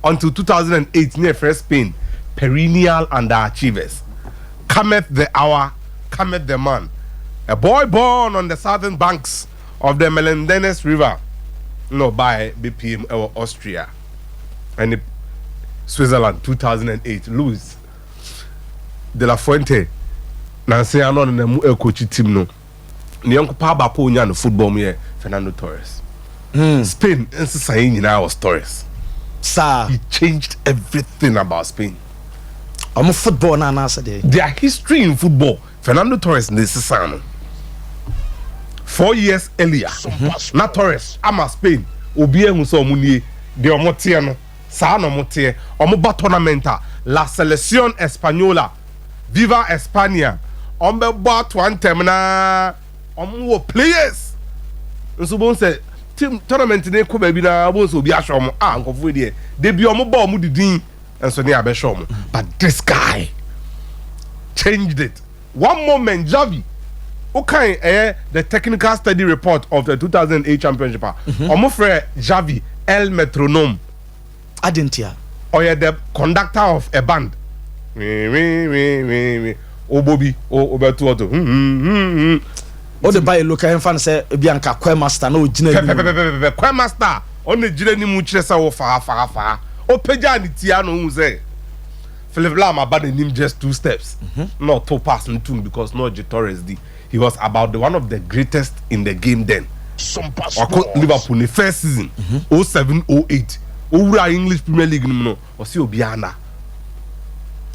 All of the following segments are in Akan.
until 2008 near first Spain, perennial underachievers. Cometh the hour, cometh the man. A boy born on the southern banks of the Melendenes River, by BPM or Austria, and Switzerland, 2008. Luis de la Fuente, Nancy Anon and the coach team no. The young Papa Ponya no football me Fernando Torres. Spain, and saying was Torres. Sir, he changed everything about Spain. I'm a football now. Answer there. Their history in football, Fernando Torres necessary. 4 years earlier, not Torres. I'm a Spain. Obie muso munie de omotie no. Sa no motie. Omoba tournamenta La Selección Española. Viva España. Ombe bought one termina. Omo players. Nso bon say team tournament ne ko ba bi na bon so obi ahwe omo nkofo de. De bi omo ba omo didin enso ne abehwe omo. But this guy changed it. One moment Javi okay, the technical study report of the 2008 championship. Omo frɛ Javi El Metronome. I didn't hear. Or the conductor of a band. Obobi, Oberto. O the buy look and fan say Bianca Quemaster no jina. Quemaster on the jina ni mu kyerɛ sɛ wo fa. O peja ni tia no hu sɛ Philip Lam about him just 2 steps. Not 2 pass and 2 because no Torres D. He was about one of the greatest in the game then. SOMPA Liverpool in the first season, 07-08. Over English Premier League no, or see Obiana.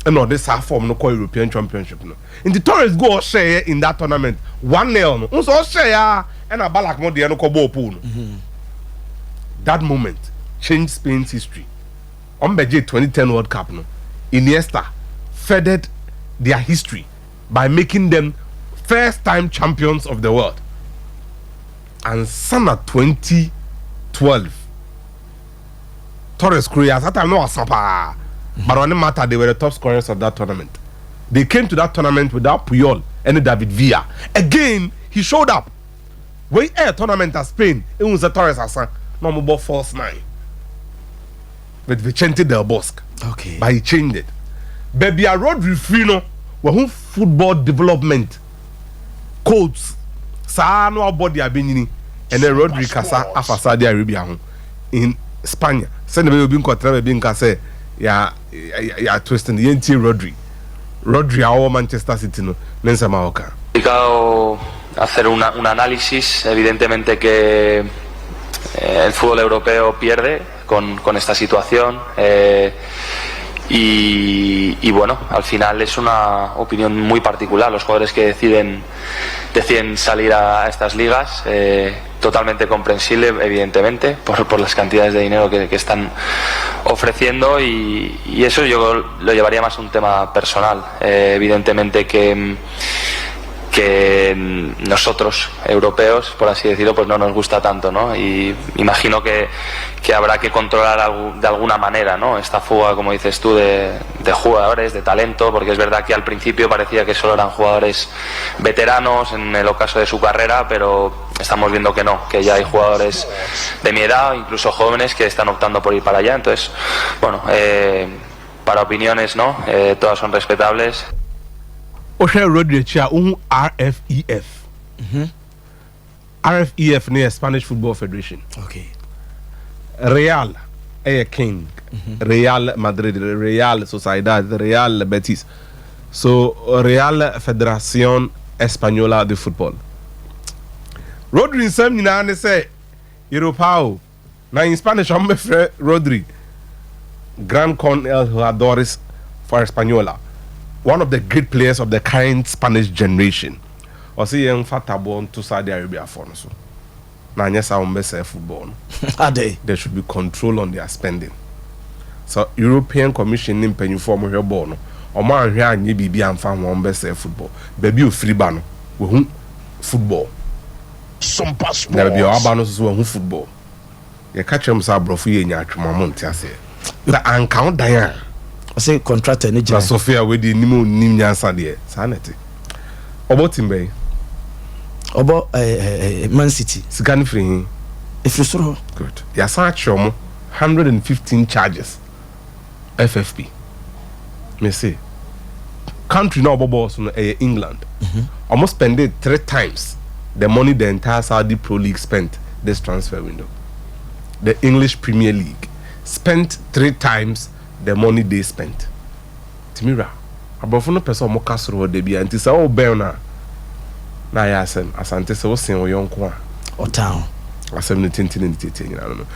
And no, this half form no call European Championship no. In the Torres go share in that tournament 1-0 no. So share and a balak mo de no ko ball pool. That moment changed Spain's history. On Beje 2010 World Cup no. Iniesta furthered their history by making them first-time champions of the world. And Sana 2012, Torres Cruyas, that time no was SOMPA, but on the matter they were the top scorers of that tournament. They came to that tournament without Puyol and David Villa. Again, he showed up. When a tournament at Spain, it was a Torres Hassan, no more false 9 with Vicente Del Bosque. Okay, but he changed it. Baby, a Rodri Frino, who football development codes. Sa no body abinini and then Rodri Casa afa Saudi Arabia in Spain. Send me be nkotra be nka say ya twisting the NT Rodri our Manchester City no nensama oka. Complicado hacer un análisis, evidentemente que el fútbol europeo pierde con esta situación. Y bueno, al final es una opinión muy particular. Los jugadores que deciden salir a estas ligas, totalmente comprensible, evidentemente, por las cantidades de dinero que están ofreciendo y eso yo lo llevaría más a un tema personal. Evidentemente que nosotros europeos, por así decirlo, pues no nos gusta tanto, ¿no? Y imagino que habrá que controlar de alguna manera, ¿no? Esta fuga, como dices tú, de jugadores, de talento, porque es verdad que al principio parecía que solo eran jugadores veteranos en el ocaso de su carrera, pero estamos viendo que no, que ya hay jugadores de mi edad, incluso jóvenes, que están optando por ir para allá. Entonces, bueno, para opiniones, ¿no? Todas son respetables. Osha Rodri chia RFEF. RFEF near Spanish Football Federation. Okay. Real King. Real Madrid, Real Sociedad, Real Betis. So Real Federación Española de Fútbol. Rodri in some ni say Europao. Now in Spanish I'm Rodri. Gran Con el Jugadores for Española. One of the great players of the current Spanish generation. Or see young Fatabo to Saudi Arabia for so. Now yes, I'm best football. Are they? There should be control on their spending. So European Commission in penny form of your ball. Or man here and ye be and found one best football. Baby you free ban with football. SOMPA There be your abanos who football. You catch them sabro for ye in your month, I say. The uncount Diane. I say contract any na Sophia we di nimu nim nyansa de sanete obo timbe obo Man City sika ni free if you saw good ya san achom 115 charges FFP. Me say country now boss no England. Almost spend it 3 times the money the entire Saudi Pro League spent this transfer window. The English Premier League spent 3 times the money they spent. Timira, abofo no person mo kasoro de bia nti say o bel na ya asem asante say o sen o yonko a o town asem ne tintin nyina no